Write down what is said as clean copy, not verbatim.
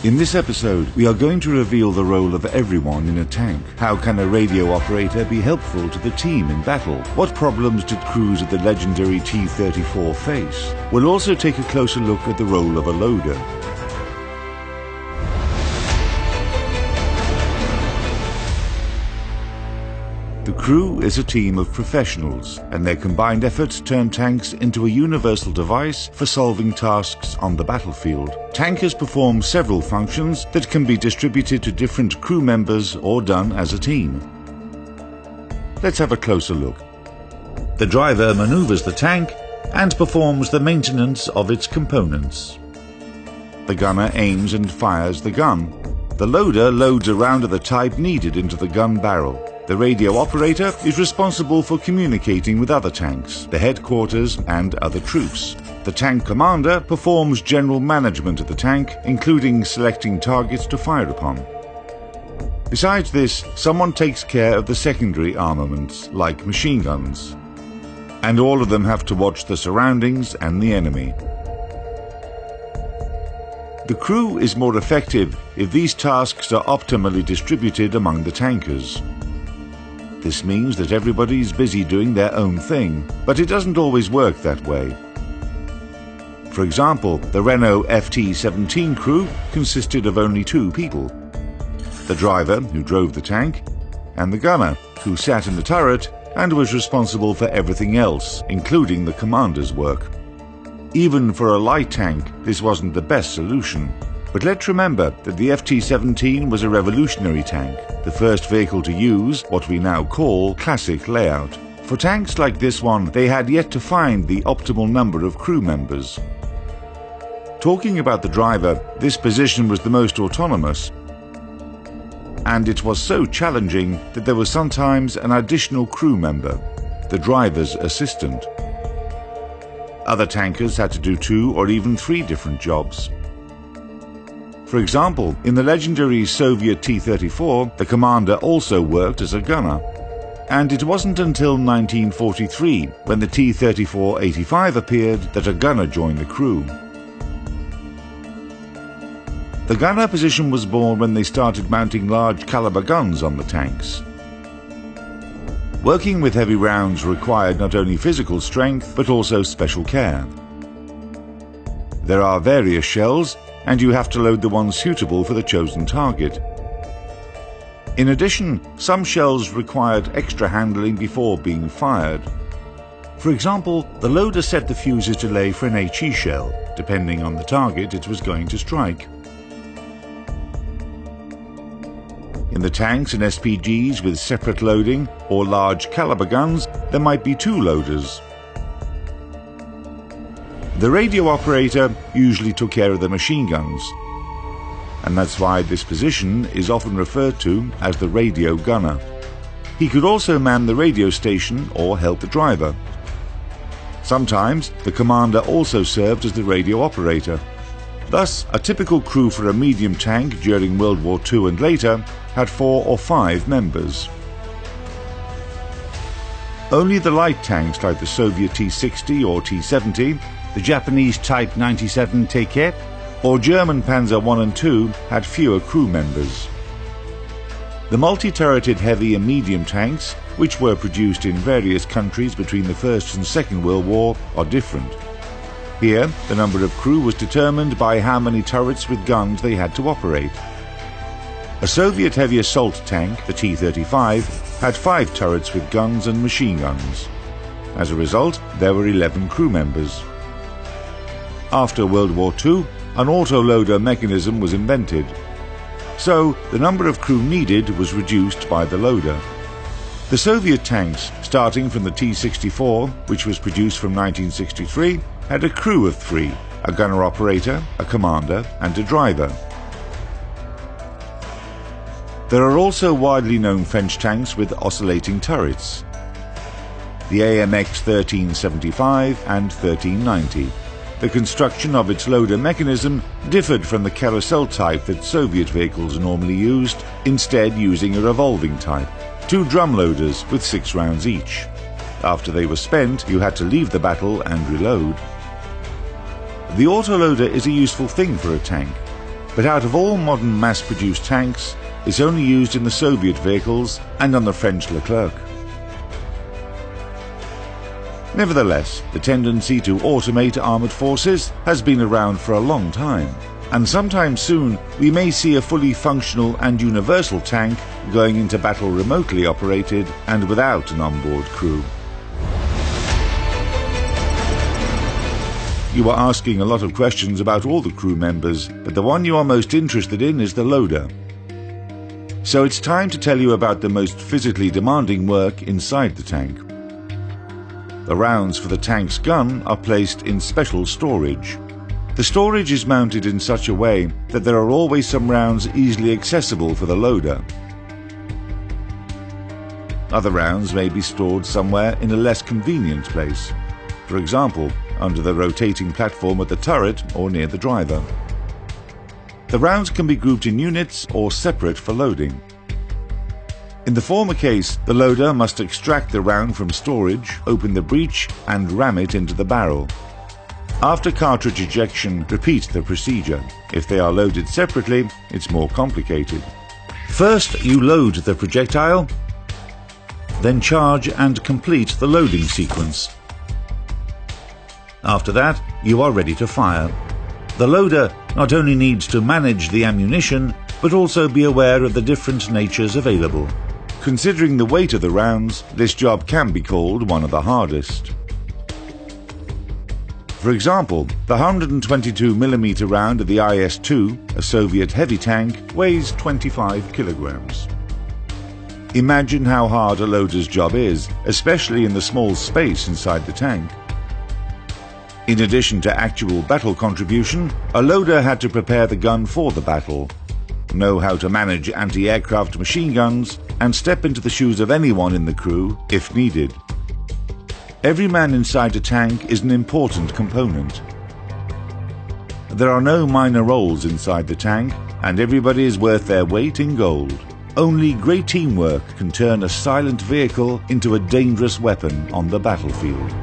In this episode, we are going to reveal the role of everyone in a tank. How can a radio operator be helpful to the team in battle? What problems did crews of the legendary T-34 face? We'll also take a closer look at the role of a loader. The crew is a team of professionals, and their combined efforts turn tanks into a universal device for solving tasks on the battlefield. Tankers perform several functions that can be distributed to different crew members or done as a team. Let's have a closer look. The driver maneuvers the tank and performs the maintenance of its components. The gunner aims and fires the gun. The loader loads a round of the type needed into the gun barrel. The radio operator is responsible for communicating with other tanks, the headquarters and other troops. The tank commander performs general management of the tank, including selecting targets to fire upon. Besides this, someone takes care of the secondary armaments, like machine guns. And all of them have to watch the surroundings and the enemy. The crew is more effective if these tasks are optimally distributed among the tankers. This means that everybody's busy doing their own thing, but it doesn't always work that way. For example, the Renault FT-17 crew consisted of only 2 people. The driver, who drove the tank, and the gunner, who sat in the turret and was responsible for everything else, including the commander's work. Even for a light tank, this wasn't the best solution. But let's remember that the FT-17 was a revolutionary tank, the first vehicle to use what we now call classic layout. For tanks like this one, they had yet to find the optimal number of crew members. Talking about the driver, this position was the most autonomous, and it was so challenging that there was sometimes an additional crew member, the driver's assistant. Other tankers had to do 2 or even 3 different jobs. For example, in the legendary Soviet T-34, the commander also worked as a gunner. And it wasn't until 1943, when the T-34-85 appeared, that a gunner joined the crew. The gunner position was born when they started mounting large caliber guns on the tanks. Working with heavy rounds required not only physical strength, but also special care. There are various shells, and you have to load the ones suitable for the chosen target. In addition, some shells required extra handling before being fired. For example, the loader set the fuses to lay for an HE shell, depending on the target it was going to strike. In the tanks and SPGs with separate loading or large caliber guns, there might be 2 loaders. The radio operator usually took care of the machine guns, and that's why this position is often referred to as the radio gunner. He could also man the radio station or help the driver. Sometimes the commander also served as the radio operator. Thus, a typical crew for a medium tank during World War II and later had 4 or 5 members. Only the light tanks like the Soviet T-60 or T-70, the Japanese Type 97 Teikei, or German Panzer I and II had fewer crew members. The multi-turreted heavy and medium tanks, which were produced in various countries between the First and Second World War, are different. Here, the number of crew was determined by how many turrets with guns they had to operate. A Soviet heavy assault tank, the T-35, had 5 turrets with guns and machine guns. As a result, there were 11 crew members. After World War II, an autoloader mechanism was invented. So, the number of crew needed was reduced by the loader. The Soviet tanks, starting from the T-64, which was produced from 1963, had a crew of 3, a gunner operator, a commander, and a driver. There are also widely known French tanks with oscillating turrets, the AMX 1375 and 1390. The construction of its loader mechanism differed from the carousel type that Soviet vehicles normally used, instead using a revolving type. 2 drum loaders with 6 rounds each. After they were spent, you had to leave the battle and reload. The autoloader is a useful thing for a tank. but out of all modern mass-produced tanks, it's only used in the Soviet vehicles and on the French Leclerc. Nevertheless, the tendency to automate armoured forces has been around for a long time, and sometime soon we may see a fully functional and universal tank going into battle remotely operated and without an onboard crew. You are asking a lot of questions about all the crew members, but the one you are most interested in is the loader. So it's time to tell you about the most physically demanding work inside the tank. The rounds for the tank's gun are placed in special storage. The storage is mounted in such a way that there are always some rounds easily accessible for the loader. Other rounds may be stored somewhere in a less convenient place, for example, under the rotating platform at the turret or near the driver. The rounds can be grouped in units or separate for loading. In the former case, the loader must extract the round from storage, open the breech and ram it into the barrel. After cartridge ejection, repeat the procedure. If they are loaded separately, it's more complicated. First, you load the projectile, then charge and complete the loading sequence. After that, you are ready to fire. The loader not only needs to manage the ammunition, but also be aware of the different natures available. Considering the weight of the rounds, this job can be called one of the hardest. For example, the 122mm round of the IS-2, a Soviet heavy tank, weighs 25 kilograms. Imagine how hard a loader's job is, especially in the small space inside the tank. In addition to actual battle contribution, a loader had to prepare the gun for the battle, know how to manage anti-aircraft machine guns, and step into the shoes of anyone in the crew if needed. Every man inside a tank is an important component. There are no minor roles inside the tank, and everybody is worth their weight in gold. Only great teamwork can turn a silent vehicle into a dangerous weapon on the battlefield.